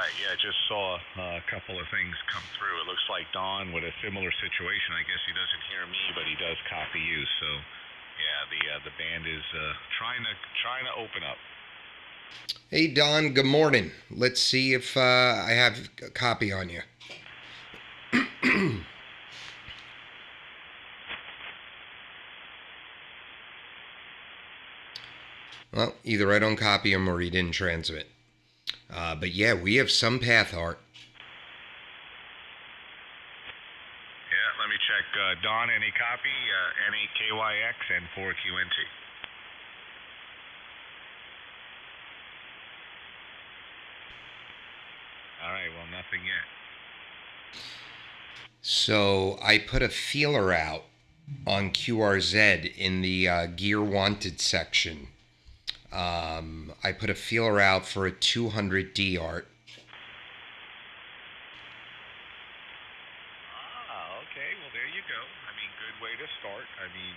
right. Yeah, just saw a couple of things come through. It looks like Don with a similar situation. I guess he doesn't hear me, but he does copy you. So, yeah, the band is trying to open up. Hey, Don, good morning. Let's see if I have a copy on you. Well, either I don't copy him or he didn't transmit. But yeah, we have some path art. Yeah, let me check. Don, any copy? Any KYX and 4QNT. All right, well, nothing yet. So I put a feeler out on QRZ in the Gear Wanted section. I put a feeler out for a 200D art. Okay, well, there you go. I mean, good way to start. I mean,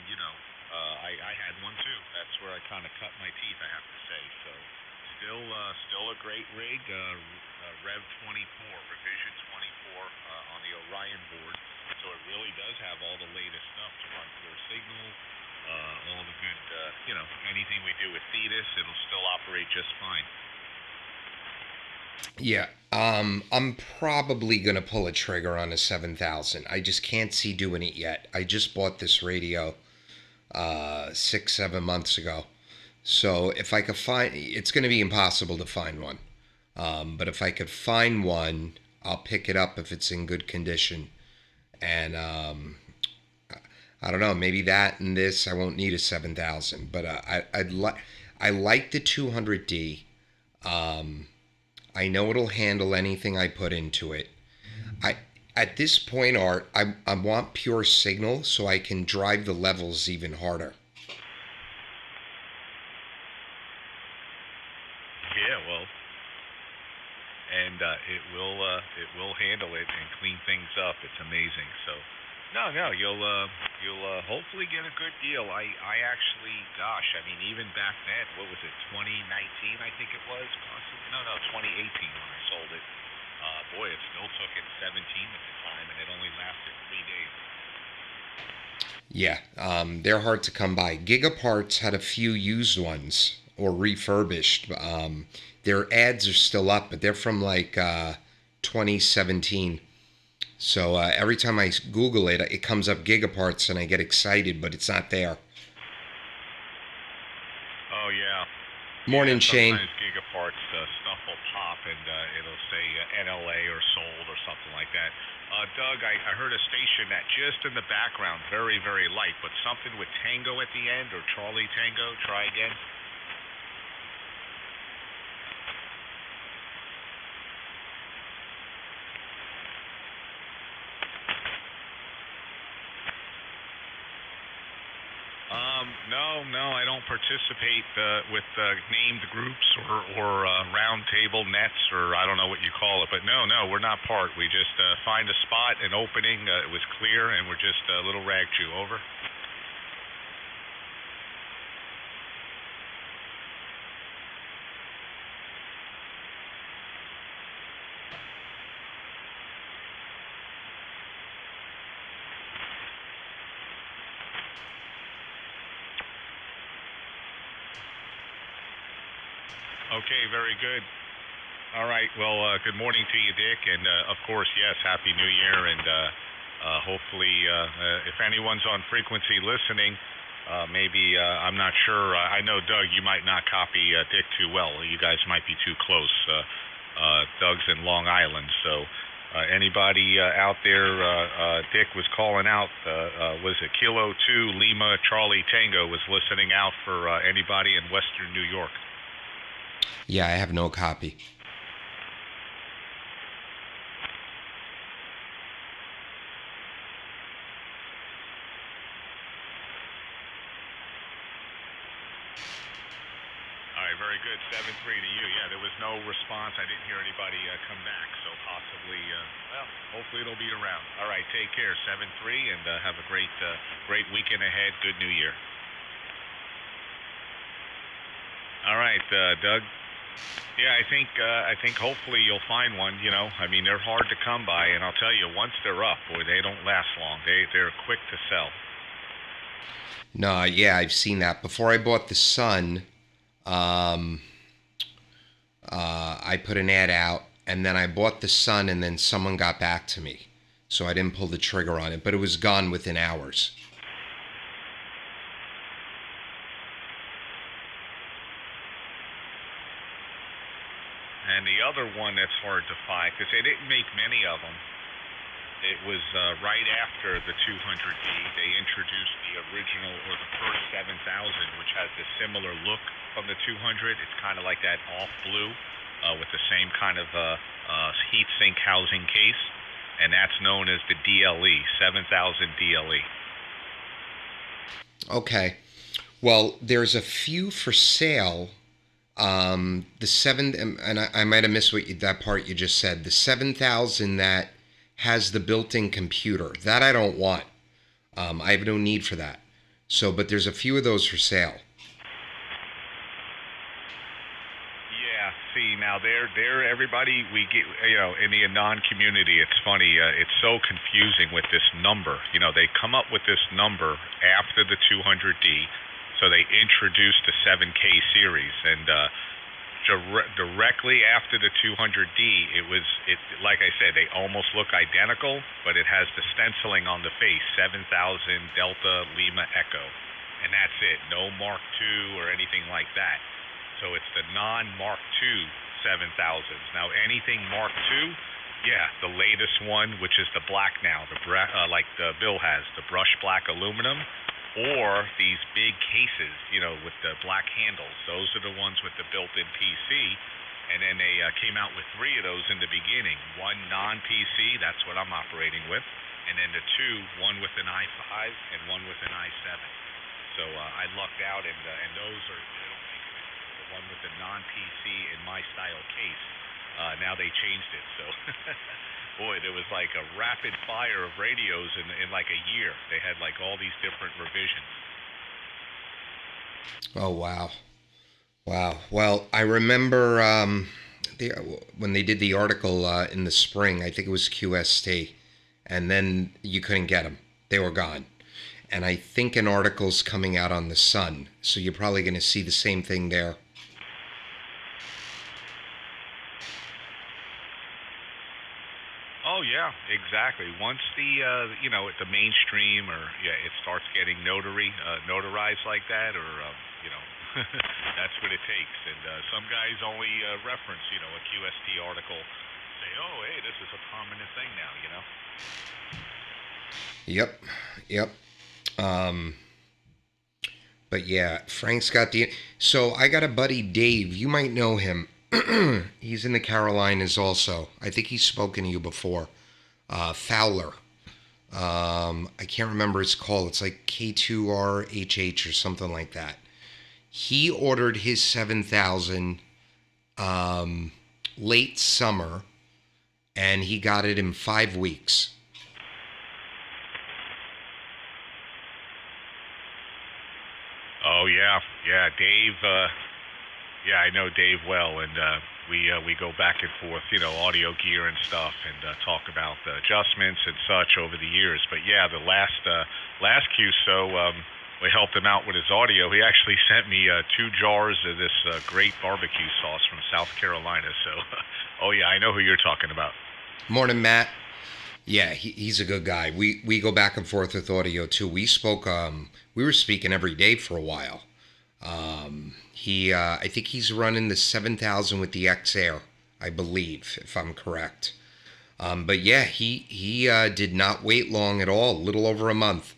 I had one too. That's where I kind of cut my teeth, I have to say. So, still a great rig. Rev 24, Revision 24 on the Orion board. So it really does have all the latest stuff to run clear signal. All the good, anything we do with Thetis, it'll still operate just fine. Yeah, I'm probably gonna pull a trigger on a 7000. I just can't see doing it yet. I just bought this radio 6-7 months ago, so if I could find, it's gonna be impossible to find one. But if I could find one, I'll pick it up if it's in good condition. And I don't know, maybe that and this I won't need a 7000, but I like the 200D. I know it'll handle anything I put into it. I At this point, Art, I want pure signal so I can drive the levels even harder. Yeah, well, and it will handle it and clean things up. It's amazing. So, no, you'll hopefully get a good deal. I actually, gosh, I mean, even back then, what was it, 2019? I think it was. No, 2018 when I sold it. Boy, it still took it 17 at the time, and it only lasted 3 days. Yeah, they're hard to come by. Gigaparts had a few used ones or refurbished. Their ads are still up, but they're from like 2017. So every time I Google it, it comes up Gigaparts and I get excited, but it's not there. Oh, yeah. Morning, Shane. Sometimes Gigaparts stuff will pop and it'll say NLA or sold or something like that. Doug, I heard a station that just in the background, very, very light, but something with Tango at the end or Charlie Tango. Try again. No, I don't participate with named groups or round table nets or I don't know what you call it. But no, we're not part. We just find a spot, an opening. It was clear, and we're just a little rag chew. Over. Okay, very good. All right. Well, good morning to you, Dick, and of course, yes, Happy New Year, and hopefully, if anyone's on frequency listening, maybe I'm not sure. I know Doug, you might not copy Dick too well. You guys might be too close. Doug's in Long Island, so anybody out there? Dick was calling out. Was it Kilo 2 Lima Charlie Tango was listening out for anybody in Western New York? Yeah, I have no copy. All right, very good. 7-3 to you. Yeah, there was no response. I didn't hear anybody come back, so possibly, hopefully it'll be around. All right, take care. 7-3, and have a great weekend ahead. Good New Year. All right, Doug. Yeah, I think hopefully you'll find one. I mean, they're hard to come by, and I'll tell you, once they're up, boy, they don't last long. They're quick to sell. No, yeah, I've seen that. Before I bought the Sun, um, I put an ad out, and then I bought the Sun, and then someone got back to me, so I didn't pull the trigger on it, but it was gone within hours. And the other one that's hard to find, because they didn't make many of them, it was right after the 200D. They introduced the original, or the first 7000, which has a similar look from the 200. It's kind of like that off blue with the same kind of heat sink housing case, and that's known as the DLE, 7000 DLE. Okay. Well, there's a few for sale. The seven, and I might have missed that part you just said. The 7000 that has the built-in computer that I don't want. I have no need for that. So, but there's a few of those for sale. Yeah. See, now they're everybody we get. In the Anon community, it's funny. It's so confusing with this number. They come up with this number after the 200D. So they introduced the 7K series, and directly after the 200D, it like I said, they almost look identical, but it has the stenciling on the face, 7000 Delta Lima Echo, and that's it. No Mark II or anything like that. So it's the non-Mark II 7000s. Now anything Mark II, yeah, the latest one, which is the black now, like the Bill has, the brushed black aluminum. Or these big cases, with the black handles. Those are the ones with the built-in PC. And then they came out with 3 of those in the beginning. One non-PC, that's what I'm operating with. And then the 2, one with an i5 and one with an i7. So I lucked out, and those are, they don't make it. The one with the non-PC in my style case. Now they changed it, so... Boy, there was like a rapid fire of radios in like a year. They had like all these different revisions. Oh, wow. Wow. Well, I remember when they did the article in the spring, I think it was QST, and then you couldn't get them. They were gone. And I think an article's coming out on the Sun, so you're probably going to see the same thing there. Oh yeah, exactly. Once the the mainstream, or it starts getting notarized like that, or that's what it takes. And some guys only reference a QST article, say, oh hey, this is a prominent thing now. Yep. But yeah, Frank's got so I got a buddy, Dave. You might know him. He's in the Carolinas also. I think he's spoken to you before. Fowler. I can't remember his call. It's like K2RHH or something like that. He ordered his 7000 late summer, and he got it in 5 weeks. Oh yeah, Dave. Yeah, I know Dave well, and we go back and forth, audio gear and stuff, and talk about adjustments and such over the years. But yeah, the last QSO, we helped him out with his audio. He actually sent me 2 jars of this great barbecue sauce from South Carolina. So, oh yeah, I know who you're talking about. Morning, Matt. Yeah, he's a good guy. We go back and forth with audio too. We spoke. We were speaking every day for a while. I think he's running the 7000 with the X-Air, I believe, if I'm correct. But yeah, he did not wait long at all. A little over a month.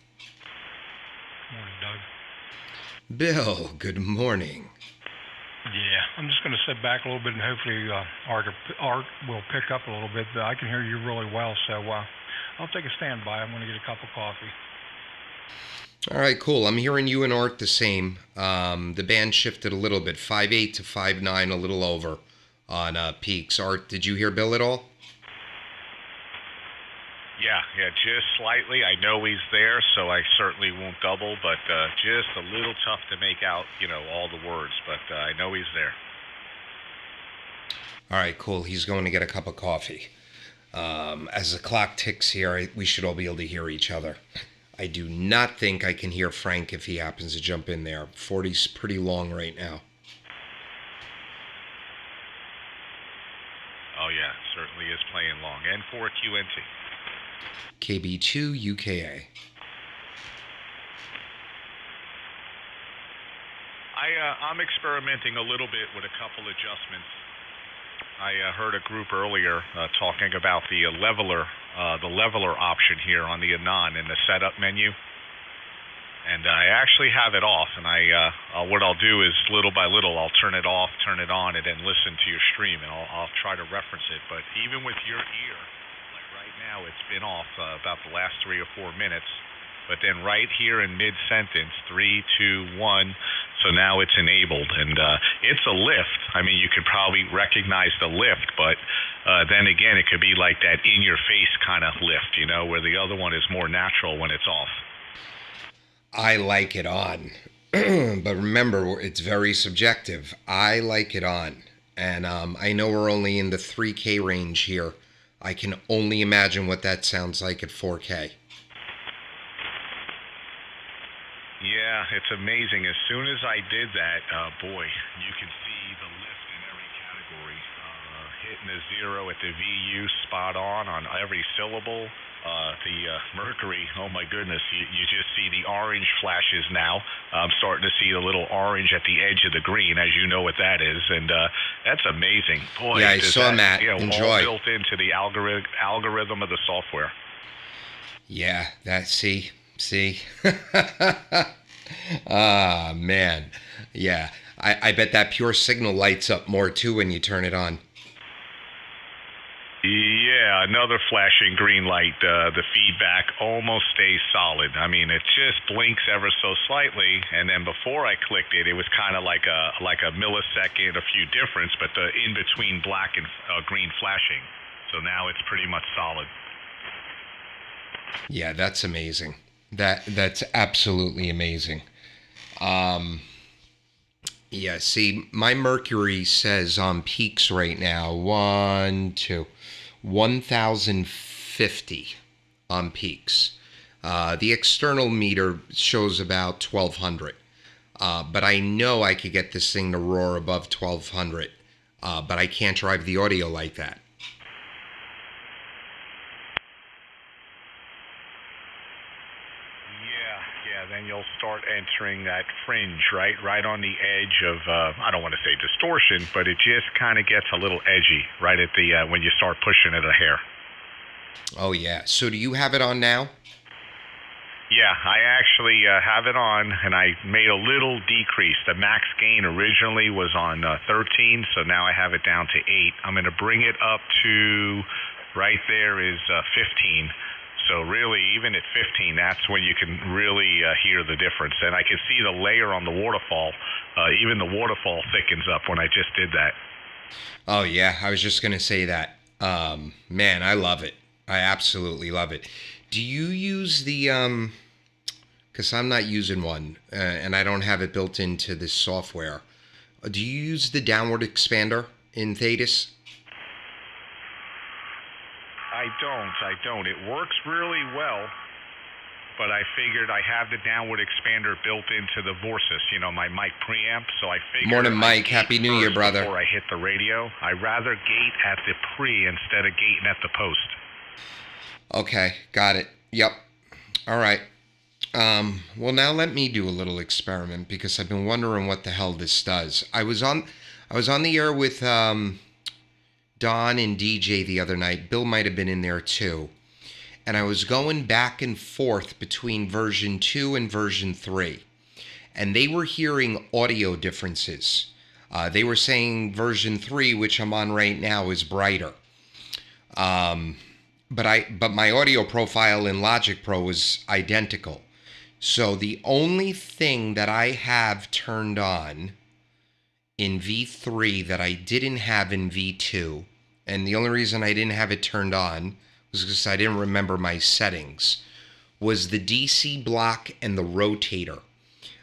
Morning, Doug. Bill, good morning. Yeah, I'm just going to sit back a little bit, and hopefully Art will pick up a little bit. But I can hear you really well, so I'll take a standby. I'm going to get a cup of coffee. All right, cool. I'm hearing you and Art the same. The band shifted a little bit, 5.8 to 5.9, a little over on peaks. Art, did you hear Bill at all? Yeah, just slightly. I know he's there, so I certainly won't double, but just a little tough to make out, all the words, but I know he's there. All right, cool. He's going to get a cup of coffee. As the clock ticks here, we should all be able to hear each other. I do not think I can hear Frank if he happens to jump in there. 40's pretty long right now. Oh, yeah, certainly is playing long. N4QNT. KB2UKA. I'm experimenting a little bit with a couple adjustments. I heard a group earlier talking about the leveler option here on the Anon in the setup menu, and I actually have it off. And what I'll do is little by little I'll turn it off, turn it on, and then listen to your stream, and I'll try to reference it. But even with your ear, like right now, it's been off about the last 3 or 4 minutes. But then right here in mid-sentence, 3, 2, 1, so now it's enabled. And it's a lift. I mean, you could probably recognize the lift, but then again, it could be like that in-your-face kind of lift, you know, where the other one is more natural when it's off. I like it on. But remember, it's very subjective. I like it on. And I know we're only in the 3K range here. I can only imagine what that sounds like at 4K. Yeah, it's amazing. As soon as I did that, boy, you can see the lift in every category. Hitting the 0 at the VU spot on every syllable. The Mercury, oh my goodness, you just see the orange flashes now. I'm starting to see the little orange at the edge of the green, as you know what that is. And that's amazing. Boy, yeah, I saw that. Enjoy. All built into the algorithm of the software. Yeah, see. Ah, man. Yeah, I bet that pure signal lights up more too when you turn it on. Yeah, another flashing green light. The feedback almost stays solid. I mean, it just blinks ever so slightly, and then before I clicked it, it was kind of like a millisecond, a few difference, but the in between black and green flashing. So now it's pretty much solid. Yeah, that's amazing. That's absolutely amazing. Yeah, see, my Mercury says on peaks right now, 1,050 on peaks. The external meter shows about 1,200. But I know I could get this thing to roar above 1,200. But I can't drive the audio like that. Then you'll start entering that fringe, right on the edge of, I don't want to say distortion, but it just kind of gets a little edgy right at the when you start pushing it a hair. Oh, yeah. So do you have it on now? Yeah, I actually have it on, and I made a little decrease. The max gain originally was on 13, so now I have it down to 8. I'm going to bring it up to, right there is 15. So really, even at 15, that's when you can really hear the difference. And I can see the layer on the waterfall. Even the waterfall thickens up when I just did that. Oh, yeah. I was just going to say that. Man, I love it. I absolutely love it. Do you use the... Because I'm not using one, and I don't have it built into this software. Do you use the downward expander in Thetis? I don't. It works really well, but I figured I have the downward expander built into the Vorsys, you know, my mic preamp, so I figured... Morning, Mike. Happy New Year, brother. Before I hit the radio, I rather gate at the pre instead of gating at the post. Okay, got it. Yep. All right. Well, now let me do a little experiment because I've been wondering what the hell this does. I was on the air with Don and DJ the other night. Bill might have been in there too. And I was going back and forth between version 2 and version 3. And they were hearing audio differences. They were saying version 3, which I'm on right now, is brighter. But my audio profile in Logic Pro was identical. So the only thing that I have turned on in V3 that I didn't have in V2, and the only reason I didn't have it turned on was because I didn't remember my settings, was the DC block and the rotator.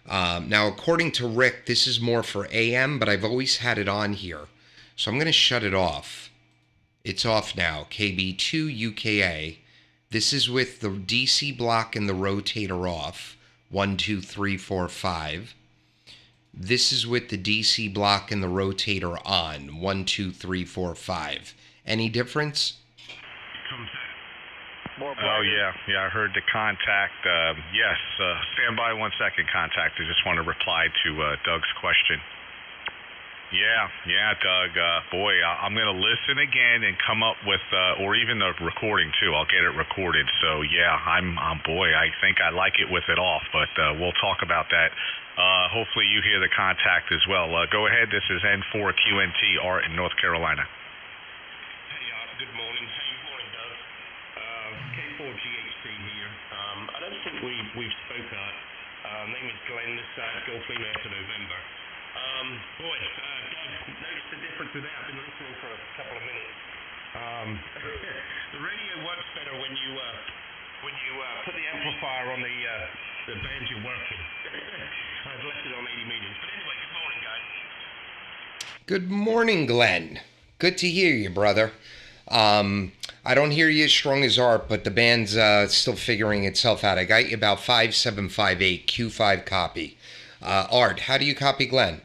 Now, according to Rick, this is more for AM, but I've always had it on here. So I'm going to shut it off. It's off now. KB2UKA. This is with the DC block and the rotator off. 1, 2, 3, 4, 5. This is with the DC block and the rotator on. 1, 2, 3, 4, 5. Any difference? Oh, yeah, I heard the contact. Yes, stand by 1 second, contact. I just want to reply to Doug's question. Yeah, Doug. Boy, I'm going to listen again and come up with, or even the recording too. I'll get it recorded. So yeah, boy, I think I like it with it off, but we'll talk about that. Hopefully you hear the contact as well. Go ahead. This is N4QNT, Art in North Carolina. Hey, Art. Good morning. Hey, good morning, Doug. K4GHC here. I don't think we've spoke, Art. Name is Glenn. This Gulf Lima to November. Boy, Doug, noticed the difference today. I've been listening for a couple of minutes. The radio works better when you put the amplifier on the band you're working. I've left it on 80 meters. But anyway, good morning, guys. Good morning, Glenn. Good to hear you, brother. I don't hear you as strong as Art, but the band's still figuring itself out. I got you about 5758 Q5 copy. Art, how do you copy Glenn?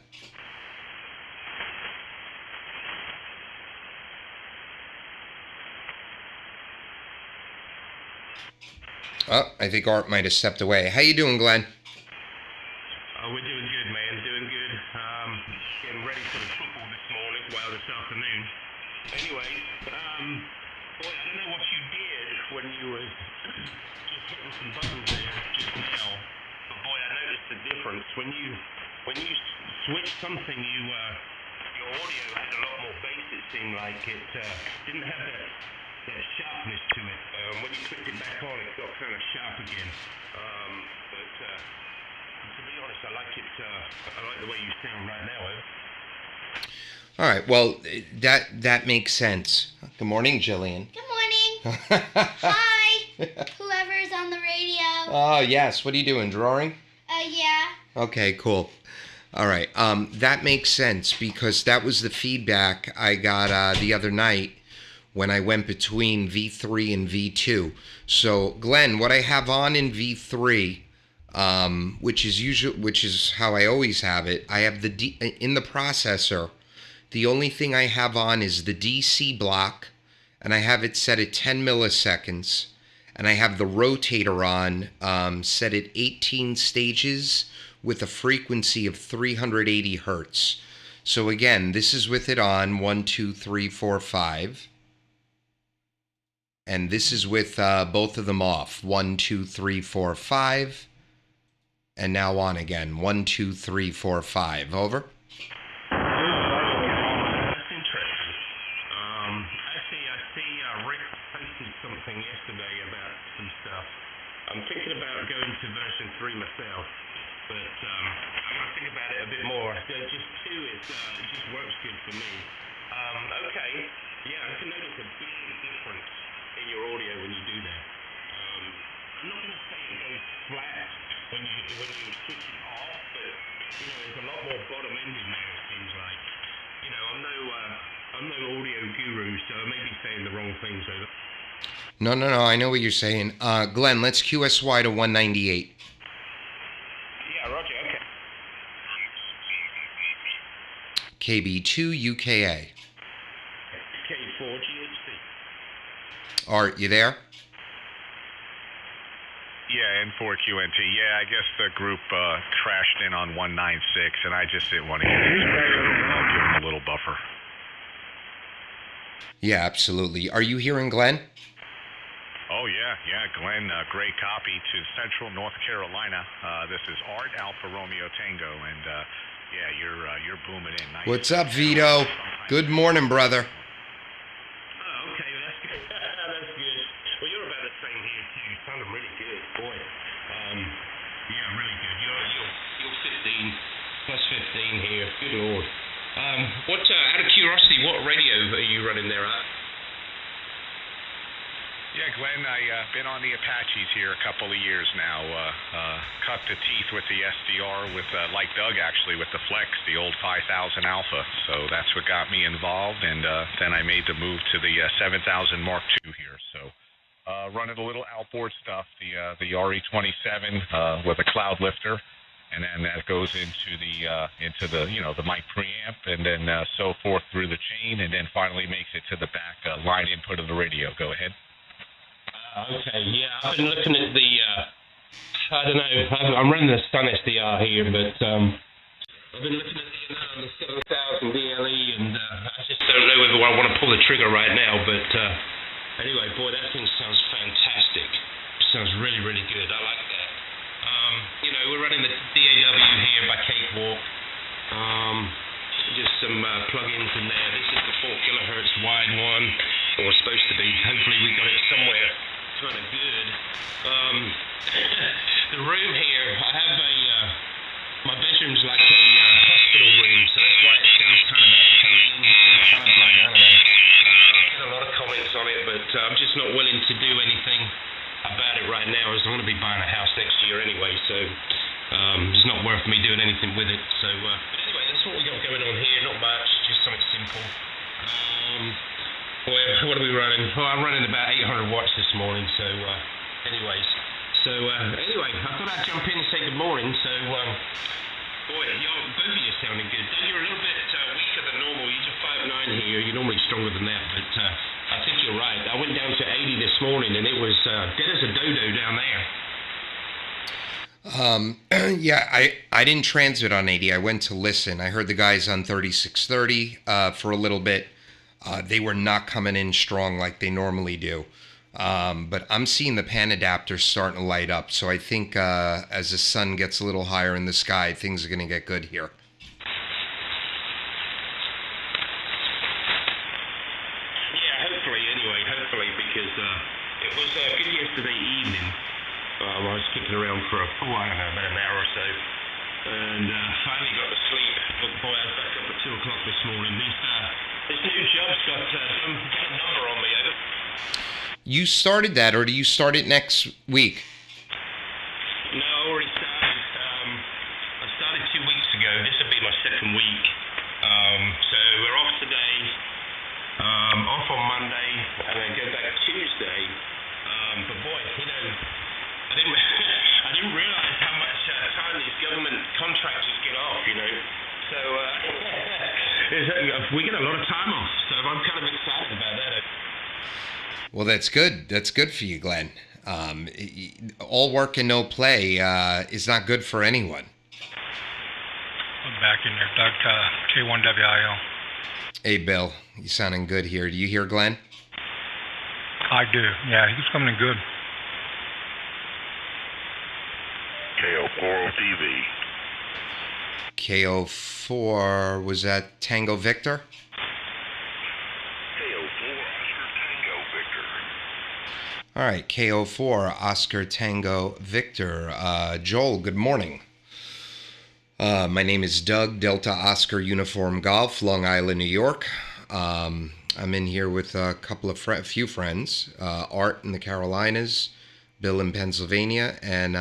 Oh, I think Art might have stepped away. How you doing, Glenn? We're doing good, man. Doing good. Getting ready for the football this morning. Well, this afternoon. Anyway, boy, I don't know what you did when you were just hitting some buttons there just now. But boy, I noticed the difference. When you switched something, your audio had a lot more bass. It seemed like it didn't have that sharpness to it. When you clicked it back on, it got kind of sharp again. But to be honest, I like it. I like the way you sound right now, All right. Well, that makes sense. Good morning, Jillian. Good morning. Hi. Whoever's on the radio. Oh, yes. What are you doing? Drawing? Yeah. Okay, cool. All right. That makes sense because that was the feedback I got the other night when I went between V3 and V2. So, Glenn, what I have on in V3, which is how I always have it, I have in the processor. The only thing I have on is the DC block, and I have it set at 10 milliseconds, and I have the rotator on set at 18 stages with a frequency of 380 hertz. So again, this is with it on 1, 2, 3, 4, 5. And this is with both of them off. 1, 2, 3, 4, 5. And now on again. 1, 2, 3, 4, 5. Over. I'm thinking about going to version 3 myself, but I'm going to think about it a bit more. Just 2 it just works good for me. Okay, yeah, I can notice a big difference in your audio when you do that. I'm not going to say it goes flat when you switch it off, but there's a lot more bottom end in there. It seems like. I'm no audio guru, so I may be saying the wrong things over. No, I know what you're saying. Glenn, let's QSY to 198. Yeah, roger, okay. KB2UKA. K4GHC. Art, you there? Yeah, N4QNT. Yeah, I guess the group crashed in on 196, and I just didn't want to get into it, so I'll give them a little buffer. Yeah, absolutely. Are you hearing Glenn? Oh, yeah, Glenn, great copy to Central North Carolina. This is Art Alpha Romeo Tango, and yeah, you're booming in. Nice. What's up, Vito? Good morning, brother. Oh, okay, that's good. That's good. Well, you're about the same here too. You sounded really good, boy. Yeah, really good. You're 15 plus 15 here. Good lord. What? Out of curiosity, what radio are you running there at? Yeah, Glenn, I've been on the Apaches here a couple of years now. Cut the teeth with the SDR with, like Doug actually, with the Flex, the old 5000 Alpha. So that's what got me involved, and then I made the move to the 7000 Mark II here. So running a little outboard stuff, the RE27 with a cloud lifter, and then that goes into the the mic preamp, and then so forth through the chain, and then finally makes it to the back line input of the radio. Go ahead. Okay, yeah, I've been looking at the, I don't know, I'm running the Sunsdr here, but I've been looking at the 7000 DLE, and I just don't know whether I want to pull the trigger right now, but anyway, boy, that thing sounds fantastic. It sounds really, really good. I like that. We're running the DAW here by Cakewalk. Just some plugins in there. This is the 4 kilohertz wide one, or supposed to be. Hopefully we got it somewhere kind of good. The room here, I have my bedroom's like a hospital room, so that's why it sounds kind of echoey in here. It's kind of like, I don't know. I've got a lot of comments on it, but I'm just not willing to do anything about it right now, as I'm going to be buying a house next year anyway, so it's not worth me doing anything with it. So, but anyway, that's what we got going on here. Not much, just something simple. What are we running? Oh, I'm running about 800 watts this morning. So, anyway, I thought I'd jump in and say good morning. So, boy, both of you sounding good. Doug, you're a little bit weaker than normal. You're just 5'9" here. You're normally stronger than that, but I think you're right. I went down to 80 this morning, and it was dead as a dodo down there. Yeah, I didn't transit on 80. I went to listen. I heard the guys on 3630 for a little bit. They were not coming in strong like they normally do. But I'm seeing the pan adapters starting to light up. So I think as the sun gets a little higher in the sky, things are going to get good here. Yeah, hopefully, because it was good yesterday evening. I was kicking around for about an hour or so, and finally got to sleep. But boy, I was back up at 2 o'clock this morning. This new job's got some number on me. You started that, or do you start it next week? No, I already started. I started 2 weeks ago. This will be my second week. So we're off today, off on Monday, and then go back Tuesday. But boy, I didn't realize how much time these government contractors get off, So we get a lot of time off, so I'm kind of excited about that. Well, that's good. That's good for you, Glenn. All work and no play is not good for anyone. I'm back in there, Doug, K1WIL. Hey, Bill, you sounding good here. Do you hear Glenn? I do. Yeah, he's coming in good. KO4 TV. KO4, was that Tango Victor? KO4 Oscar Tango Victor. All right, KO4 Oscar Tango Victor. Joel, good morning. My name is Doug, Delta Oscar Uniform Golf, Long Island, New York. I'm in here with a few friends, Art in the Carolinas, Bill in Pennsylvania, and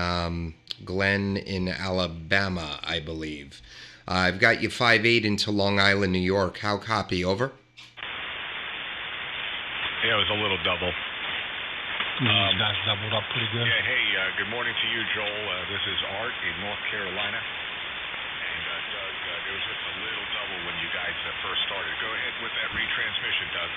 Glenn in Alabama, I believe. I've got you 5'8" into Long Island, New York. How copy? Over? Yeah, it was a little double. These guys doubled up pretty good. Yeah, hey, good morning to you, Joel. This is Art in North Carolina. And Doug, there was just a little double when you guys first started. Go ahead with that retransmission, Doug.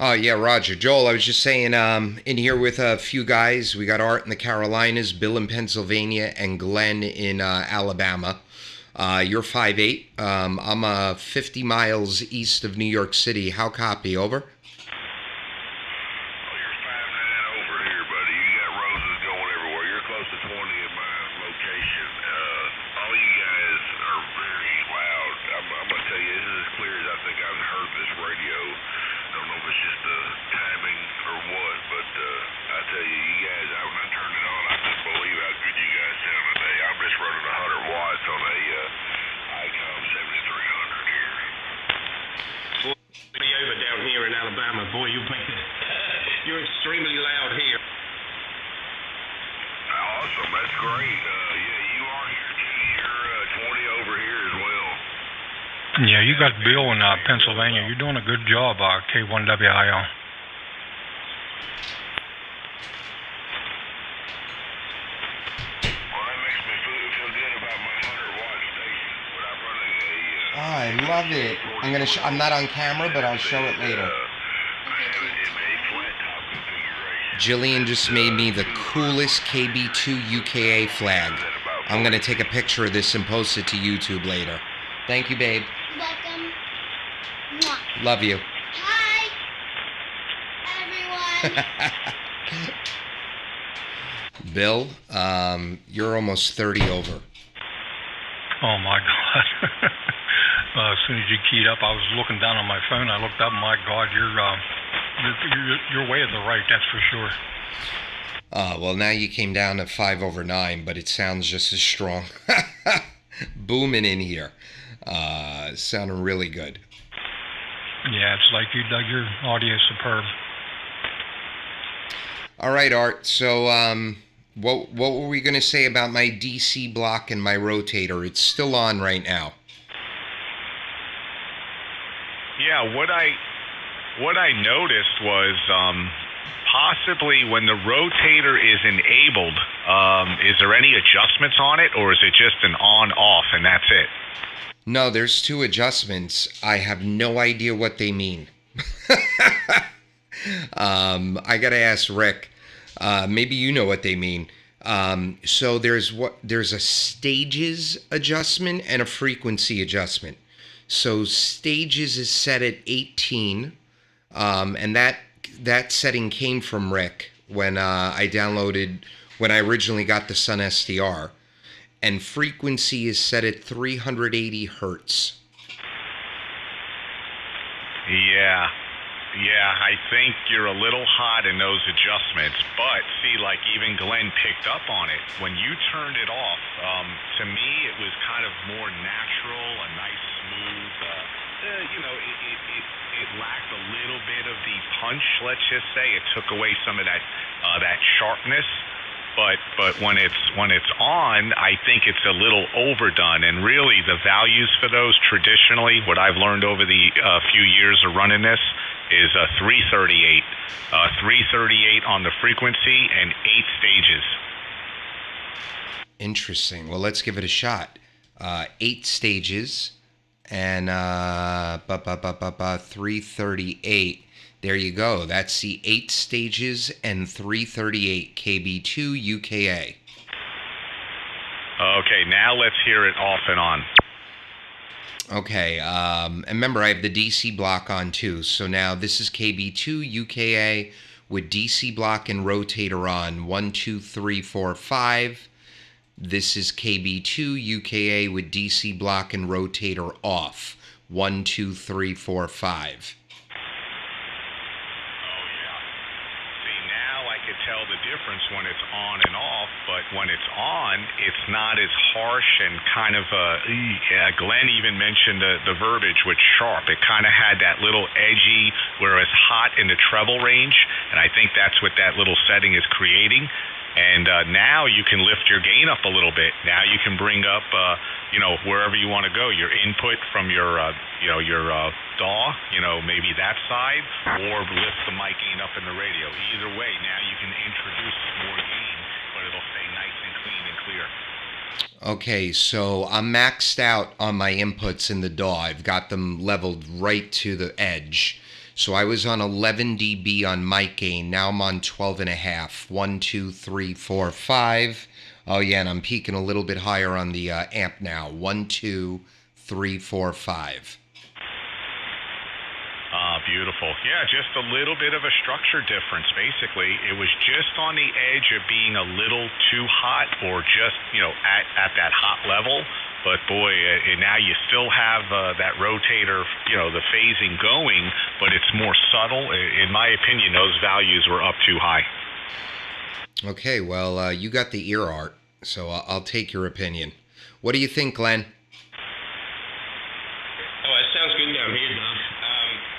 Oh, yeah, Roger. Joel, I was just saying, in here with a few guys. We got Art in the Carolinas, Bill in Pennsylvania, and Glenn in Alabama. You're 5'8". I'm 50 miles east of New York City. How copy? Over? You're extremely loud here. Awesome, that's great. Yeah, you are here too. You're 20 over here as well. Yeah, you got Bill in Pennsylvania. You're doing a good job, K2UKA. Oh, I love it. I'm not on camera, but I'll show it later. Jillian just made me the coolest KB2UKA flag. I'm gonna take a picture of this and post it to YouTube later. Thank you, babe. Welcome. Mwah. Love you. Hi, everyone. Bill, you're almost 30 over. Oh my God. As soon as you keyed up, I was looking down on my phone. I looked up, my God, you're way to the right, that's for sure. Well, now you came down to 5 over 9, but it sounds just as strong. Booming in here. Sounding really good. Yeah, it's like you dug your audio superb. All right, Art. So, what were we going to say about my DC block and my rotator? It's still on right now. Yeah, what I noticed was possibly when the rotator is enabled, is there any adjustments on it, or is it just an on-off and that's it? No, there's 2 adjustments. I have no idea what they mean. I gotta ask Rick. Maybe you know what they mean. So there's a stages adjustment and a frequency adjustment. So stages is set at 18, and that setting came from Rick when I originally got the Sunsdr, and frequency is set at 380 hertz. Yeah, I think you're a little hot in those adjustments, but see, like even Glenn picked up on it. When you turned it off, to me it was kind of more natural, a nice smooth, it lacked a little bit of the punch, let's just say. It took away some of that sharpness. But when it's on, I think it's a little overdone. And really, the values for those traditionally, what I've learned over the few years of running this, is 338. 338 on the frequency and 8 stages. Interesting. Well, let's give it a shot. 8 stages and 338. There you go. That's the 8 stages and 338 KB2UKA. Okay, now let's hear it off and on. Okay, and remember I have the DC block on too. So now this is KB2UKA with DC block and rotator on. 1, 2, 3, 4, 5. This is KB2UKA with DC block and rotator off. 1, 2, 3, 4, 5. Tell the difference when it's on and off, but when it's on, it's not as harsh and kind of Glenn even mentioned the verbiage with sharp. It kind of had that little edgy, whereas hot in the treble range, and I think that's what that little setting is creating. And now you can lift your gain up a little bit. Now you can bring up, wherever you want to go. Your input from your DAW, maybe that side, or lift the mic gain up in the radio. Either way, now you can introduce more gain, but it'll stay nice and clean and clear. Okay, so I'm maxed out on my inputs in the DAW. I've got them leveled right to the edge. So I was on 11 dB on mic gain. Now I'm on 12.5. 1, 2, 3, 4, 5. Oh yeah, and I'm peaking a little bit higher on the amp now. 1, 2, 3, 4, 5. Beautiful. Yeah, just a little bit of a structure difference, basically. It was just on the edge of being a little too hot or just, at that hot level. But boy, now you still have that rotator, the phasing going, but it's more subtle. In my opinion, those values were up too high. Okay, well, you got the ear, Art, so I'll take your opinion. What do you think, Glenn? Oh, it sounds good down here, Doug.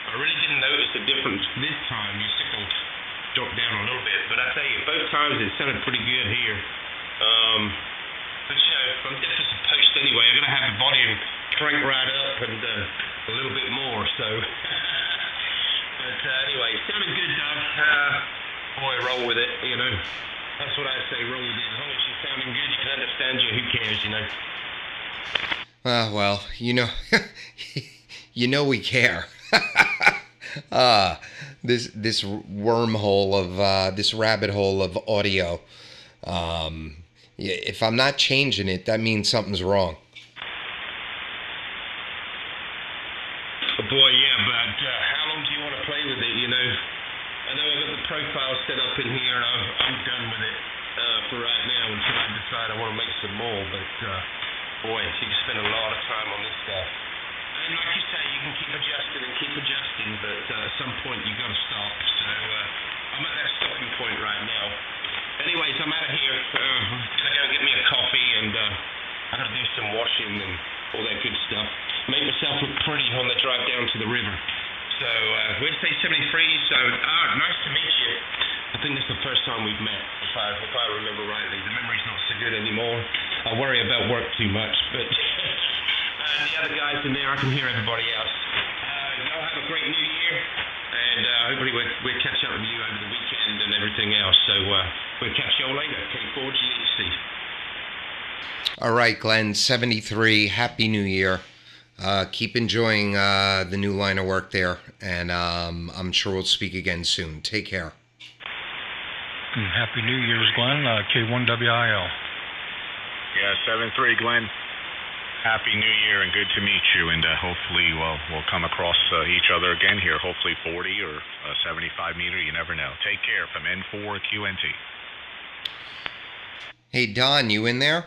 I really didn't notice the difference this time. You signaled times it sounded pretty good here. But you know, I'm definitely supposed to anyway. I'm gonna have the volume crank right up and a little bit more. So, but anyway, it sounded good, Doug. Boy, roll with it. You know, that's what I say. Roll with it. As long as you're sounding good, you can understand you. Who cares? You know. Well, you know we care. This wormhole of this rabbit hole of audio. If I'm not changing it, that means something's wrong. Oh boy, yeah, but how long do you want to play with it? You know, I know I've got the profile set up in here, and I'm done with it for right now until I decide I want to make some more. But boy, you can spend a lot of time on this stuff. And like you say, you can keep adjusting, but at some point you got to stop. So I'm at that stopping point right now. Anyways, I'm out of here. Gonna go get me a coffee, and I'm gonna do some washing and all that good stuff. Make myself look pretty on the drive down to the river. So Wednesday 73. So nice to meet you. I think this is the first time we've met, if I remember rightly. The memory's not so good anymore. I worry about work too much, but the other guys in there, I can hear everybody else. Y'all have a great New Year, and hopefully we'll catch up with you over the weekend and everything else. So we'll catch y'all later. KB2UKA. All right, Glenn, 73. Happy New Year. Keep enjoying the new line of work there, and I'm sure we'll speak again soon. Take care. Happy New Year's, Glenn. K1WIL. Yeah, 73, Glenn. Happy New Year and good to meet you. And hopefully we'll come across each other again here. Hopefully 40 or 75 meter. You never know. Take care from N4QNT. Hey, Don, you in there?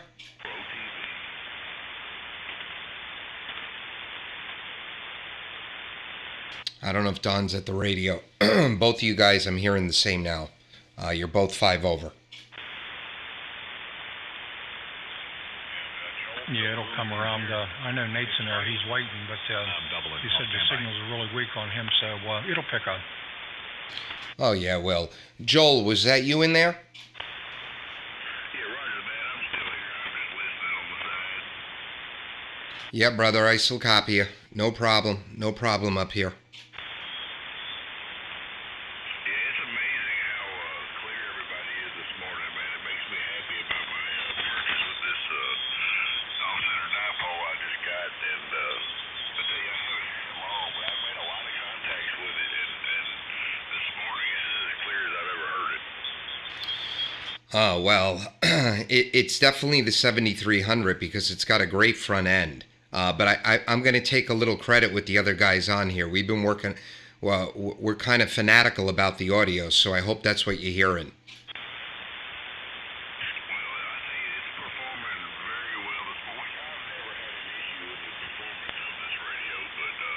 I don't know if Don's at the radio. Both of you guys, I'm hearing the same now. You're both 5 over. Yeah, it'll come around. I know Nate's in there. He's waiting, but he said the signals are really weak on him, so it'll pick up. Oh, yeah, well. Joel, was that you in there? Yeah, roger, man. I'm still here. I'm just listening on the side. Yeah, brother, I still copy you. No problem. No problem up here. Yeah, it's amazing how clear everybody is this morning, man. It makes me happy about my purchase with this off-center dipole I just got. And I tell you, I haven't had it long, but I've made a lot of contacts with it. And this morning, this is as clear as I've ever heard it. Oh, well, it's definitely the 7300 because it's got a great front end. But I'm going to take a little credit with the other guys on here. We've been working, well, we're kind of fanatical about the audio, so I hope that's what you're hearing. Well, I tell you, it's performing very well this morning. I've never had an issue with the performance of this radio, but the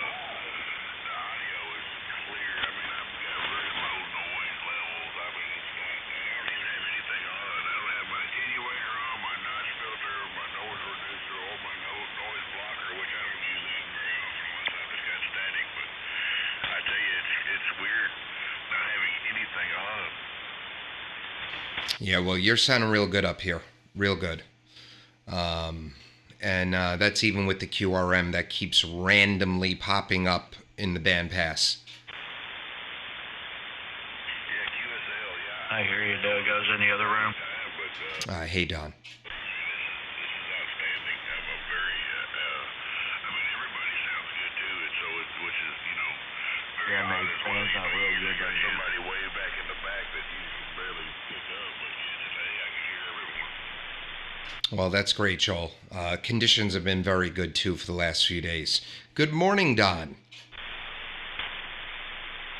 audio is clear. I mean, I've got very low noise levels. I mean, it's got, I don't even have anything on. I don't have my attenuator on, my notch filter, my noise reducer, or my noise blocker, which I don't use that very often unless I've just got static. But I tell you, it's weird not having anything on. Yeah, well, you're sounding real good up here. Real good. And that's even with the QRM that keeps randomly popping up in the bandpass. Yeah, QSL, yeah. I hear you, Doug. I was in the other room. But Hey, Don. this is outstanding. I'm a very, I mean, everybody sounds good too, and so which is, very Yeah, odd mate, as well. sounds not real You good, got does it? somebody way back in the back that you can barely pick up, but today I can hear everyone. Well, that's great, Joel. Conditions have been very good, too, for the last few days. Good morning, Don.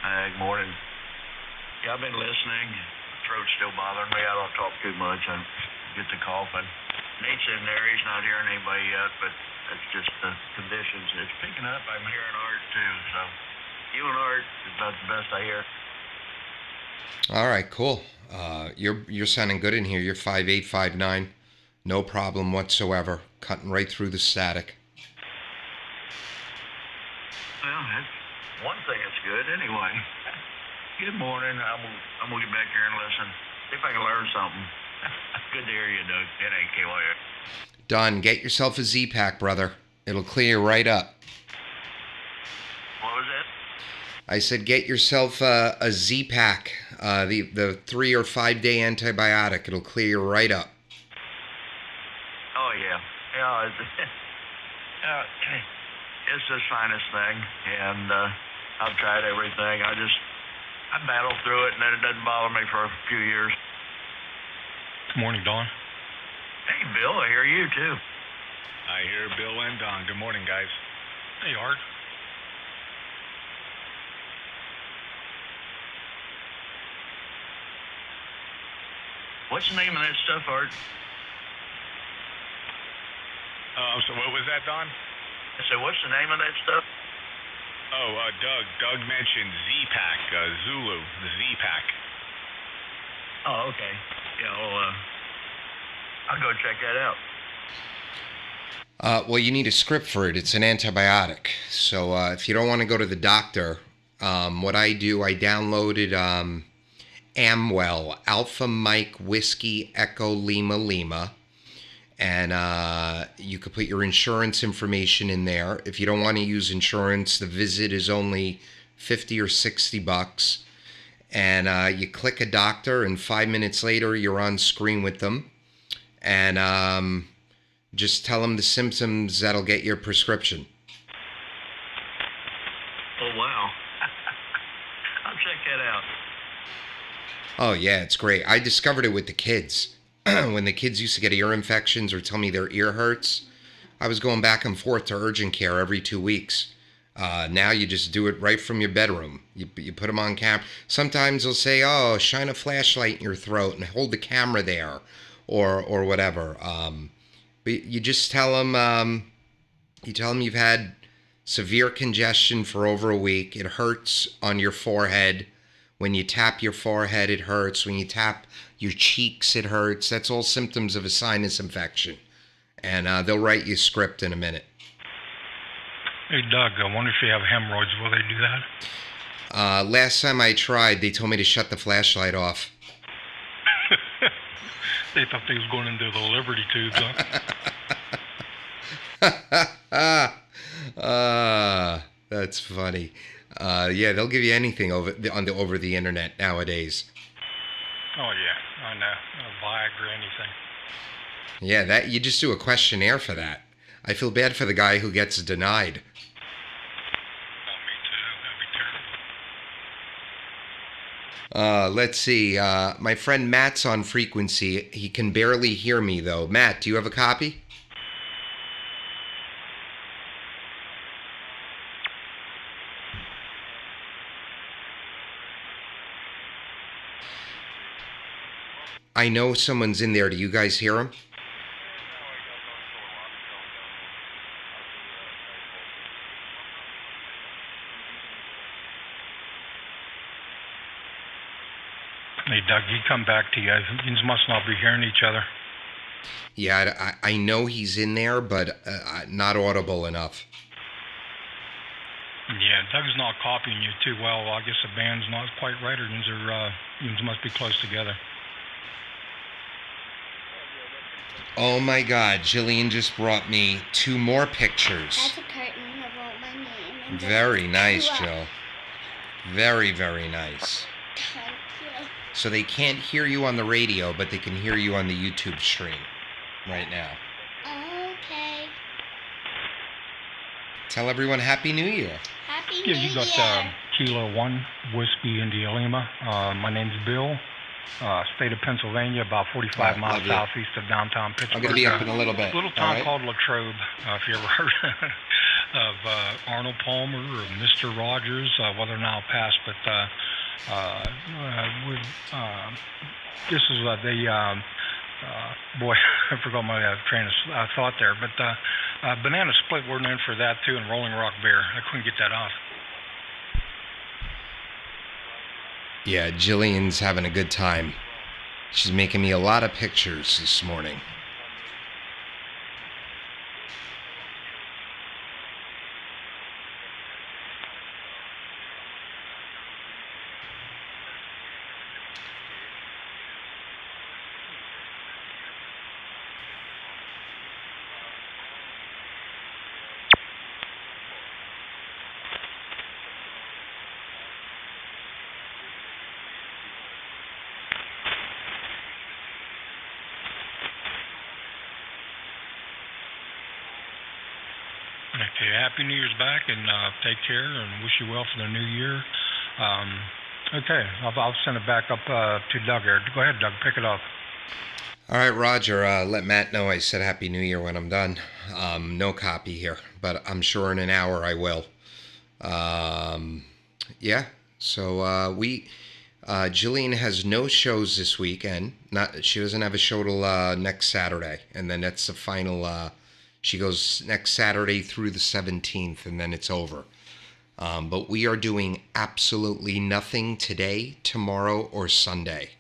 Good morning. Yeah, I've been listening. Throat's still bothering me. I don't talk too much. I get the coughing. Nate's in there. He's not hearing anybody yet, but that's just the conditions. It's picking up. I'm hearing Art, too. So you and Art is about the best I hear. All right, cool. You're sounding good in here. You're 5'8", 5'9". No problem whatsoever. Cutting right through the static. Well, that's one thing that's good anyway. Good morning. I'm gonna get back here and listen. See if I can learn something. Good to hear you, Doug. NAKYA. Don, get yourself a Z-Pack, brother. It'll clear you right up. What was that? I said get yourself a Z-Pack, the 3 or 5 day antibiotic. It'll clear you right up. Oh, yeah. Yeah, it's a sinus thing, and I've tried everything. I battle through it, and then it doesn't bother me for a few years. Good morning, Don. Hey, Bill, I hear you, too. I hear Bill and Don. Good morning, guys. Hey, Art. What's the name of that stuff, Art? So what was that, Don? I said, what's the name of that stuff? Oh, Doug mentioned Z-Pack, Zulu, the Z-Pack. Oh, okay. Yeah, well, I'll go check that out. Well, you need a script for it. It's an antibiotic. So if you don't want to go to the doctor, what I do, I downloaded Amwell, Alpha Mike Whiskey Echo Lima Lima. And you could put your insurance information in there. If you don't want to use insurance, the visit is only $50 or $60. And you click a doctor, and 5 minutes later, you're on screen with them. And just tell them the symptoms that'll get your prescription. Oh, wow. I'll check that out. Oh, yeah, it's great. I discovered it with the kids. When the kids used to get ear infections or tell me their ear hurts, I was going back and forth to urgent care every 2 weeks. Now you just do it right from your bedroom. You put them on camera. Sometimes they'll say, oh, shine a flashlight in your throat and hold the camera there or whatever. But you just tell them, you've had severe congestion for over a week. It hurts on your forehead. When you tap your forehead, it hurts. When you tap your cheeks, it hurts. That's all symptoms of a sinus infection. And they'll write you a script in a minute. Hey, Doug, I wonder if you have hemorrhoids. Will they do that? Last time I tried, they told me to shut the flashlight off. They thought they was going into the Liberty tubes, huh? That's funny. Yeah, they'll give you anything over the internet nowadays. Oh, yeah, I know. Viagra, anything. Yeah, that you just do a questionnaire for that. I feel bad for the guy who gets denied. Oh, me too. That'd be terrible. Let's see. My friend Matt's on frequency. He can barely hear me, though. Matt, do you have a copy? I know someone's in there. Do you guys hear him? Hey, Doug, you come back to you. You must not be hearing each other. Yeah, I know he's in there, but not audible enough. Yeah, Doug's not copying you too well. I guess the band's not quite right, or you must be close together. Oh my God, Jillian just brought me 2 more pictures. That's a curtain of all my name. Very nice, Jill. Very, very nice. Thank you. So they can't hear you on the radio, but they can hear you on the YouTube stream right now. Okay. Tell everyone Happy New Year. Happy Yeah, New you got Year. Kilo 1 Whiskey India Lima. My name's Bill. State of Pennsylvania, about 45 miles lovely. southeast of downtown Pittsburgh. I'm going to be up in a little bit. A little town called Latrobe, if you ever heard of Arnold Palmer or Mr. Rogers, whether or not I'll pass, but this is boy, I forgot my train of thought there, but Banana Split, we're known for that too, and Rolling Rock Bear. I couldn't get that off. Yeah, Jillian's having a good time. She's making me a lot of pictures this morning. Okay, Happy New Year's back, and take care, and wish you well for the new year. Okay, I'll send it back up to Doug here. Go ahead, Doug, pick it up. All right, Roger, let Matt know I said Happy New Year when I'm done. No copy here, but I'm sure in an hour I will. Yeah, so Jillian has no shows this weekend. She doesn't have a show till next Saturday, and then that's the final. She goes next Saturday through the 17th, and then it's over. But we are doing absolutely nothing today, tomorrow, or Sunday.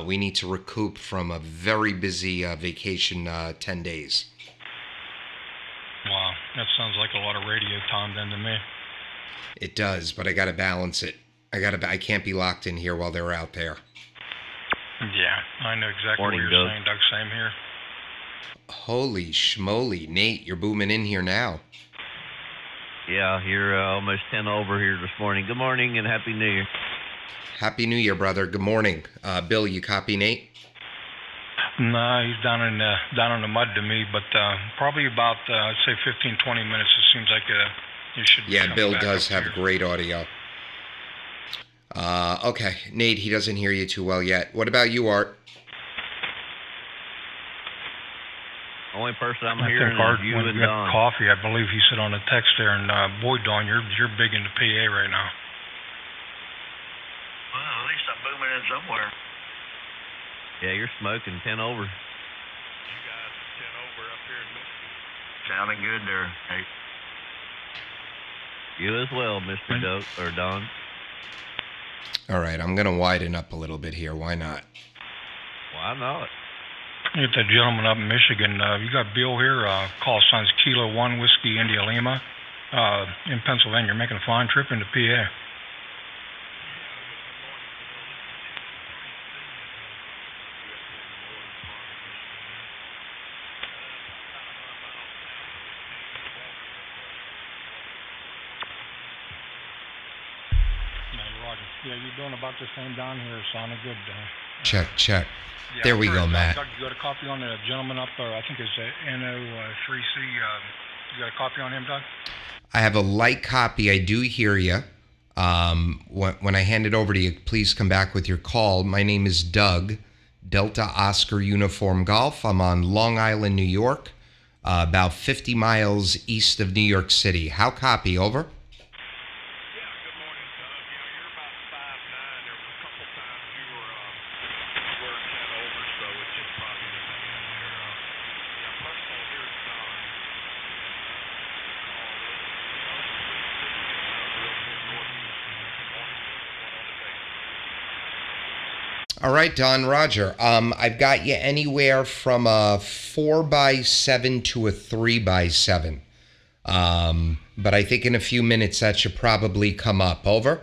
We need to recoup from a very busy vacation 10 days. Wow, that sounds like a lot of radio time then to me. It does, but I got to balance it. I can't be locked in here while they're out there. Yeah, I know exactly what you're saying, Doug. Same here. Holy schmoly, Nate, you're booming in here now. Yeah, you're almost 10 over here this morning. Good morning and Happy New Year. Happy New Year, brother. Good morning. Bill, you copy Nate? No, he's down in the mud to me, but probably about, I'd say 15, 20 minutes. It seems like you should be. Yeah, Bill does have here. great audio. Okay, Nate, he doesn't hear you too well yet. What about you, Art? Only person I'm I hearing think Art, is you when and we got Don. coffee, I believe he said on the text there, and boy, Don, you're big into PA right now. Well, at least I'm booming in somewhere. Yeah, you're smoking 10 over. You guys are 10 over up here in Michigan. Sounding good there, Nate. You as well, Mr. Doug or Don. All right, I'm going to widen up a little bit here. Why not? Why not? You got that gentleman up in Michigan. You got Bill here. Call signs Kilo 1 Whiskey India Lima in Pennsylvania. You're making a fine trip into PA. Yeah, you're doing about the same down here, sounding good. Check. Yeah, There we go, Matt. Doug, you got a copy on the gentleman up there? I think it's NO3C. You got a copy on him, Doug? I have a light copy. I do hear you. When I hand it over to you, please come back with your call. My name is Doug, Delta Oscar Uniform Golf. I'm on Long Island, New York, about 50 miles east of New York City. How copy? Over? All right, Don, Roger. I've got you anywhere from a 4x7 to a 3x7. But I think in a few minutes that should probably come up. Over?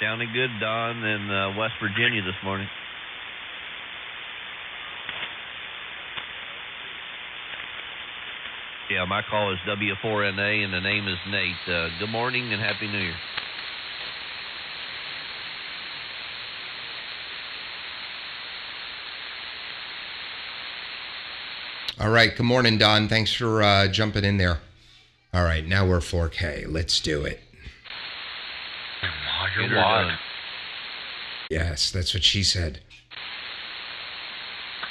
Sounding good, Don, in West Virginia this morning. Yeah, my call is W4NA, and the name is Nate. Good morning and Happy New Year. All right. Good morning, Don. Thanks for jumping in there. All right. Now we're 4K. Let's do it. You're live. Yes, that's what she said.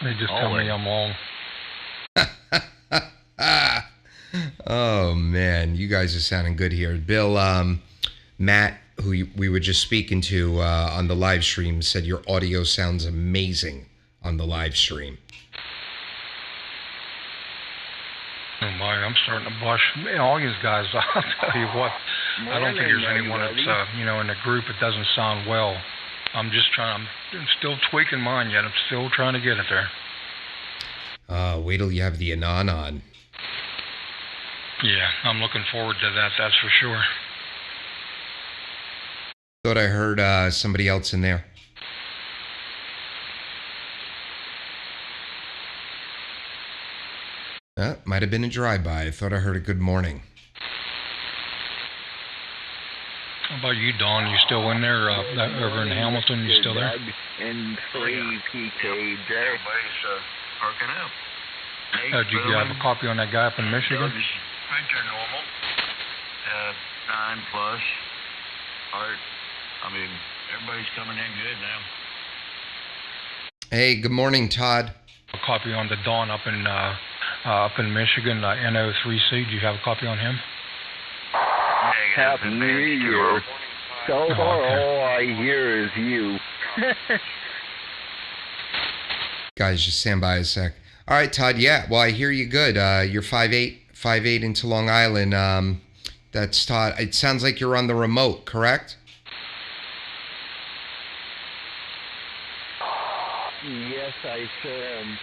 They just tell me I'm long. Oh, man. You guys are sounding good here. Bill, Matt, who we were just speaking to on the live stream, said your audio sounds amazing on the live stream. Oh my, I'm starting to blush. Man, all these guys, I'll tell you what, I don't think there's anyone that's, in the group that doesn't sound well. I'm still tweaking mine yet. I'm still trying to get it there. Wait till you have the Anon on. Yeah, I'm looking forward to that, that's for sure. Thought I heard somebody else in there. Might have been a drive-by. I thought I heard a good morning. How about you, Don? You still in there over in Hamilton? You still there? And 3PK there. Everybody's perking up. Did you have a copy on that guy up in Michigan? Printer normal. 9 plus. Art. I mean, everybody's coming in good now. Hey, good morning, Todd. A copy on the Don up in Michigan, NO3C. Do you have a copy on him? Happy New Year. So far, all I hear is you. Guys, just stand by a sec. All right, Todd. Yeah, well, I hear you good. You're 5'8" into Long Island. That's Todd. It sounds like you're on the remote, correct? Yes, I sure am.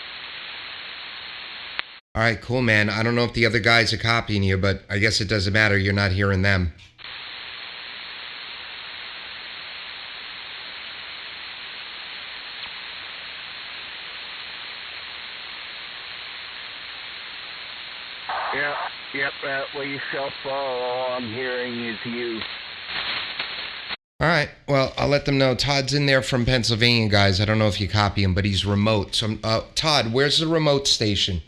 All right, cool, man. I don't know if the other guys are copying you, but I guess it doesn't matter. You're not hearing them. Yep, that way so far all I'm hearing is you. All right, well, I'll let them know. Todd's in there from Pennsylvania, guys. I don't know if you copy him, but he's remote. So, Todd, where's the remote station?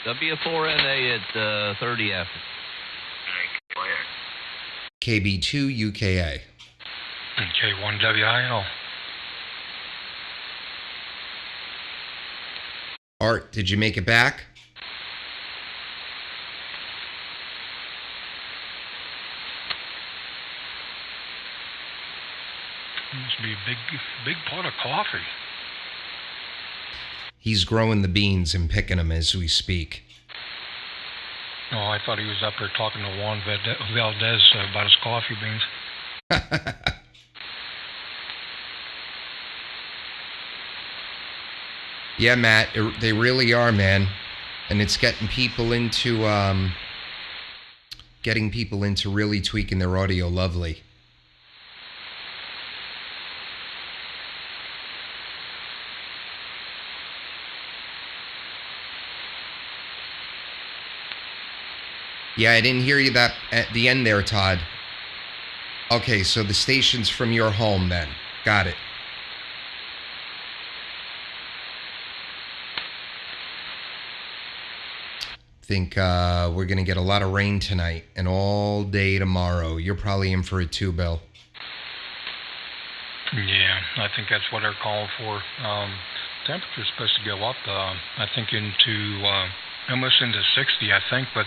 W4NA at 30F. KB2UKA. K1WIL. Art, did you make it back? Must be a big pot of coffee. He's growing the beans and picking them as we speak. Oh, I thought he was up there talking to Juan Valdez about his coffee beans. Yeah, Matt, they really are, man. And it's getting people into really tweaking their audio lovely. Yeah, I didn't hear you that at the end there, Todd. Okay, so the station's from your home then. Got it. Think we're going to get a lot of rain tonight and all day tomorrow. You're probably in for it too, Bill. Yeah, I think that's what they're calling for. Temperature's supposed to go up, I think, into almost into 60, I think, but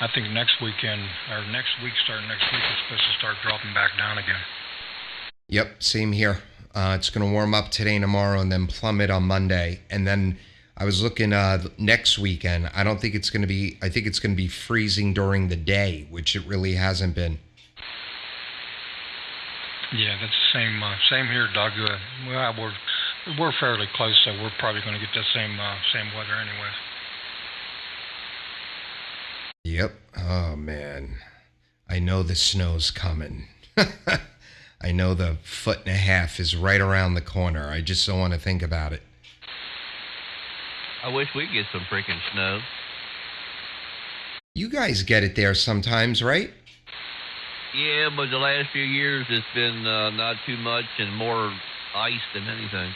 I think next week, starting next week, it's supposed to start dropping back down again. Yep, same here. It's going to warm up today and tomorrow and then plummet on Monday. And then I was looking next weekend. I think it's going to be freezing during the day, which it really hasn't been. Yeah, that's the same here, Doug. Well, we're fairly close, so we're probably going to get the same weather anyways. Yep. Oh, man. I know the snow's coming. I know the 1.5 feet is right around the corner. I just don't want to think about it. I wish we'd get some freaking snow. You guys get it there sometimes, right? Yeah, but the last few years it's been not too much and more ice than anything.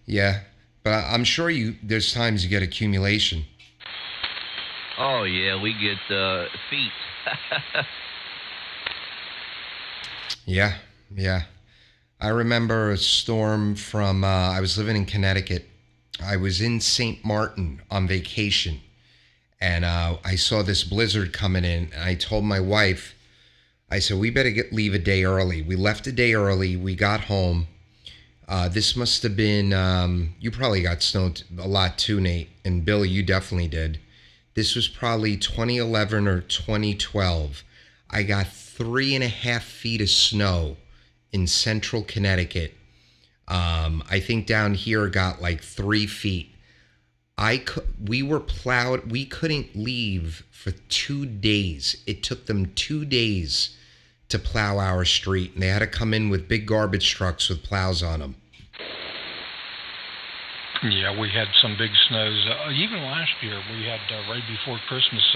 Yeah, but I'm sure there's times you get accumulation. Oh, yeah, we get feet. Yeah. I remember a storm from, I was living in Connecticut. I was in St. Martin on vacation, and I saw this blizzard coming in, and I told my wife, I said, we better leave a day early. We left a day early. We got home. This must have been, you probably got snowed a lot too, Nate, and Bill, you definitely did. This was probably 2011 or 2012. I got 3.5 feet of snow in central Connecticut. I think down here got like 3 feet. We were plowed. We couldn't leave for 2 days. It took them 2 days to plow our street, and they had to come in with big garbage trucks with plows on them. Yeah, we had some big snows. Even last year, we had right before Christmas.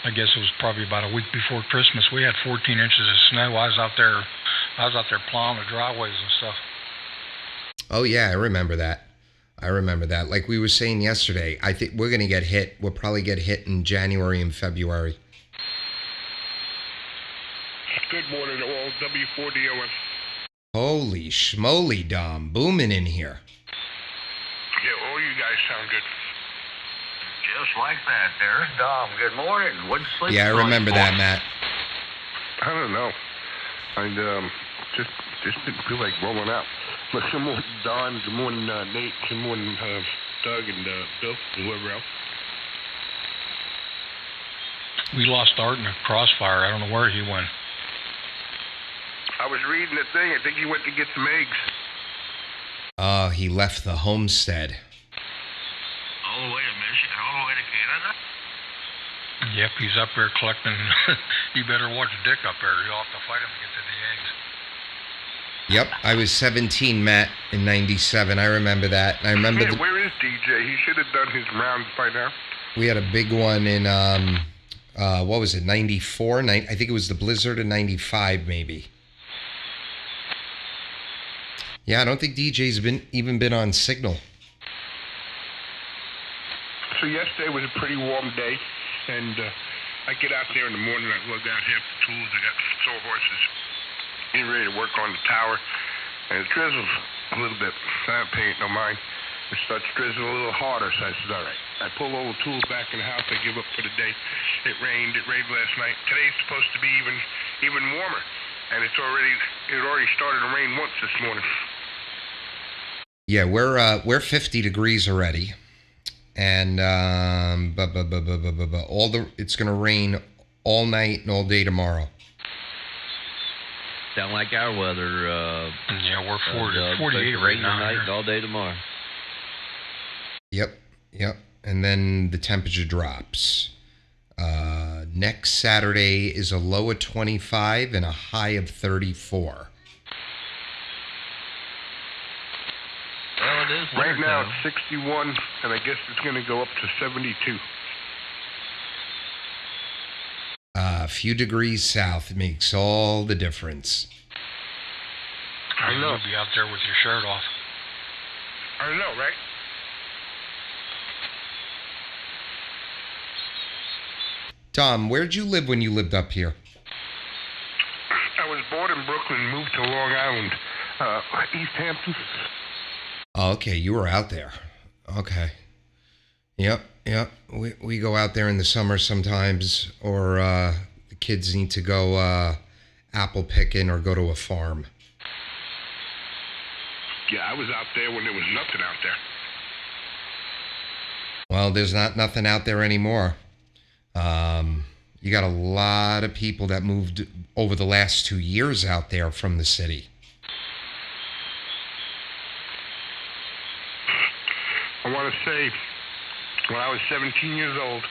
I guess it was probably about a week before Christmas. We had 14 inches of snow. I was out there plowing the driveways and stuff. Oh yeah, I remember that. Like we were saying yesterday, I think we're gonna get hit. We'll probably get hit in January and February. Good morning to all W4DOM. Holy schmoly, Dom. Booming in here. Yeah, all you guys sound good. Just like that there. Dom, good morning. What'd you sleep Yeah, I remember that, Matt. I don't know. I just didn't feel like rolling out. But good morning, Don. Good morning, Nate. Good morning, Doug and Bill and whoever else. We lost Art in a crossfire. I don't know where he went. I was reading the thing. I think he went to get some eggs. He left the homestead. All the way to Michigan, all the way to Canada? Yep, he's up there collecting. You better watch Dick up there. You'll have to fight him to get to the eggs. Yep, I was 17, Matt, in 97. I remember that. And I remember where is DJ? He should have done his rounds by now. We had a big one in, what was it, 94? I think it was the blizzard of 95, maybe. Yeah, I don't think DJ's even been on signal. So yesterday was a pretty warm day, and I get out there in the morning, I lug out half the tools, I got sawhorses, getting ready to work on the tower, and it drizzles a little bit, so I don't pay it no mind. It starts drizzling a little harder, so I said, all right. I pull all the tools back in the house, I give up for the day. It rained last night. Today's supposed to be even warmer, and it already started to rain once this morning. Yeah, we're 50 degrees already. And it's gonna rain all night and all day tomorrow. Sound like our weather. Yeah, we're 48 right now. Night and all day tomorrow. Yep. And then the temperature drops. Next Saturday is a low of 25 and a high of 34. Well, it is right now it's 61, and I guess it's going to go up to 72. A few degrees south makes all the difference. I know. You'll be out there with your shirt off. I know, right? Tom, where'd you live when you lived up here? I was born in Brooklyn, moved to Long Island, East Hampton. Oh, okay, you were out there. Okay. Yep. We go out there in the summer sometimes, or the kids need to go apple picking or go to a farm. Yeah, I was out there when there was nothing out there. Well, there's nothing out there anymore. You got a lot of people that moved over the last 2 years out there from the city. I want to say, when I was 17 years old,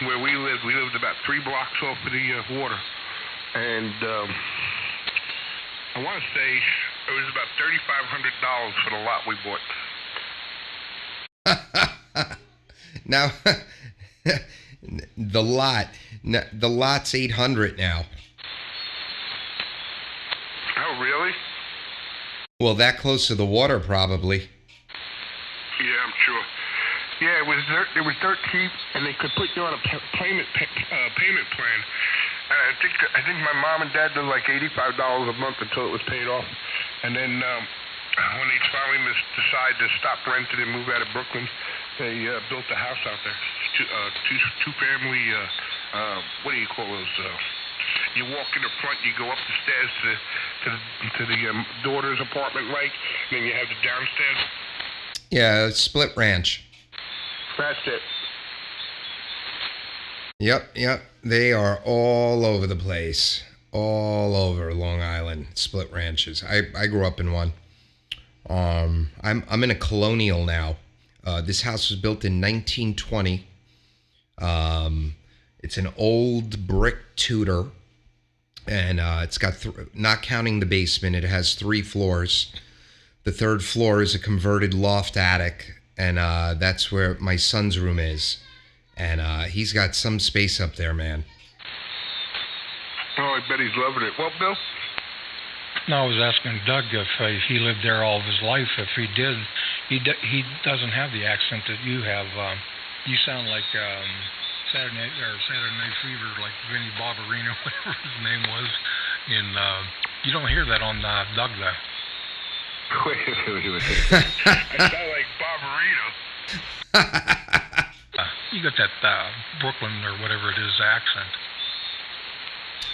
where we lived about 3 blocks off of the water. And I want to say it was about $3,500 for the lot we bought. Now, the lot's $800 now. Oh, really? Well, that close to the water, probably. Yeah, I'm sure. Yeah, it was dirt cheap, and they could put you on a payment plan. I think my mom and dad did like $85 a month until it was paid off, and then when they finally decided to stop renting and move out of Brooklyn, they built a house out there. Two family. What do you call those? You walk in the front, you go up the stairs to the daughter's apartment, right? And then you have the downstairs. Yeah, split ranch. That's it. Yep. They are all over the place. All over Long Island, split ranches. I grew up in one. I'm in a colonial now. This house was built in 1920. It's an old brick Tudor, and it's got, not counting the basement, it has 3 floors. The 3rd floor is a converted loft attic, and that's where my son's room is. And he's got some space up there, man. Oh, I bet he's loving it. Well, Bill? No, I was asking Doug if he lived there all of his life. If he did, he doesn't have the accent that you have. You sound like Saturday Night Fever, like Vinnie Barbarino, whatever his name was. And you don't hear that on Doug, though. Wait. I sound like Barbarino. You got that Brooklyn or whatever it is accent.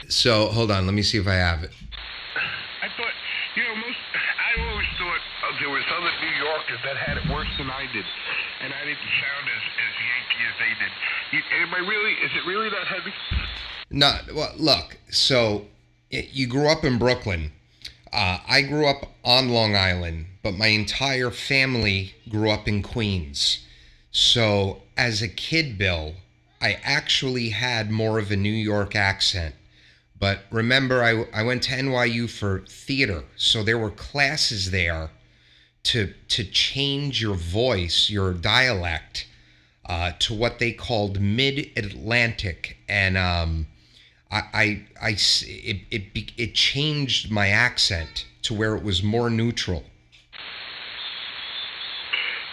So, hold on. Let me see if I have it. I thought, I always thought there was other New Yorkers that had it worse than I did. And I didn't sound as Yankee as they did. Is it really that heavy? No, well, look. So, you grew up in Brooklyn. I grew up on Long Island, but my entire family grew up in Queens. So, as a kid, Bill, I actually had more of a New York accent. But remember, I went to NYU for theater, so there were classes there to change your voice, your dialect, to what they called Mid-Atlantic, and it changed my accent to where it was more neutral.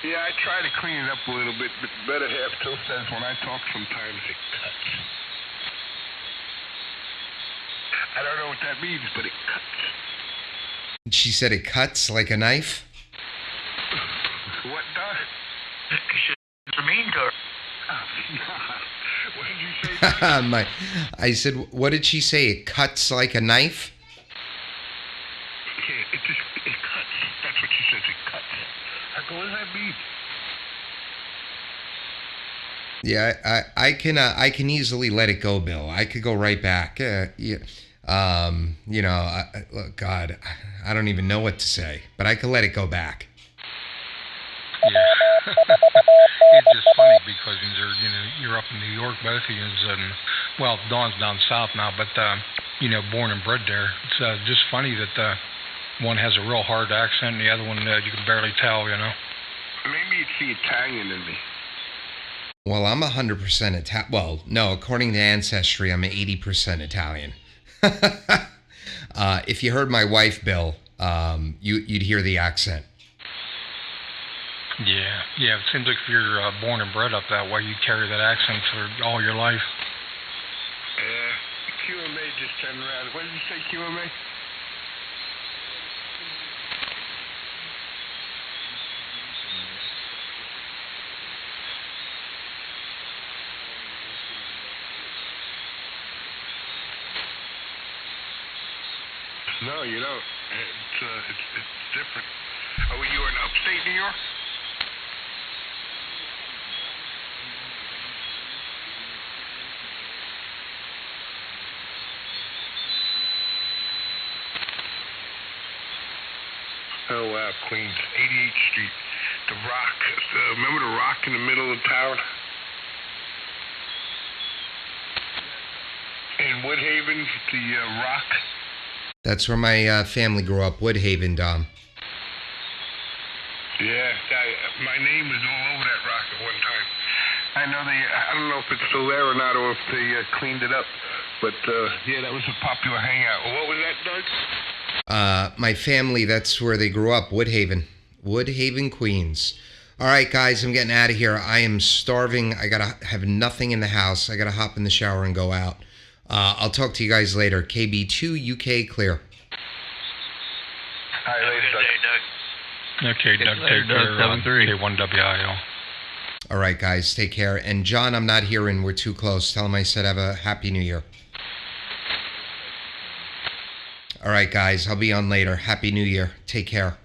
Yeah, I try to clean it up a little bit, but Better Half still says when I talk sometimes it cuts. I don't know what that means, but it cuts. She said it cuts like a knife? What does? It's a mean girl. What did you say? I said, what did she say? It cuts like a knife? Yeah, it cuts. That's what she says, it cuts. I go, what does that mean? Yeah, I can easily let it go, Bill. I could go right back. Look, God, I don't even know what to say, but I could let it go back. Yeah, it's just funny because you're up in New York, both of you, and well, Dawn's down south now, but born and bred there. It's just funny that one has a real hard accent, and the other one you can barely tell. Maybe it's the Italian in me. Well, I'm 100% Italian. Well, no, according to Ancestry, I'm 80% Italian. If you heard my wife, Bill, you'd hear the accent. Yeah. It seems like if you're born and bred up that way, you carry that accent for all your life. QMA just turned around. What did you say, QMA? No, you don't. It's different. Oh, you in upstate New York? Oh, wow, Queens, 88th Street, the Rock. Remember the Rock in the middle of town? In Woodhaven, the Rock. That's where my family grew up, Woodhaven, Dom. Yeah, my name was all over that rock at one time. I don't know if it's still there or not, or if they cleaned it up. But, yeah, that was a popular hangout. What was that, Doug? My family, that's where they grew up, Woodhaven, Queens. All right, guys, I'm getting out of here. I am starving. I got to have nothing in the house. I got to hop in the shower and go out. I'll talk to you guys later. KB2UKA clear. All right, later, Doug. Okay, Doug, take care. K1WIL. All right, guys, take care. And John, I'm not hearing. We're too close. Tell him I said have a Happy New Year. All right, guys, I'll be on later. Happy New Year. Take care.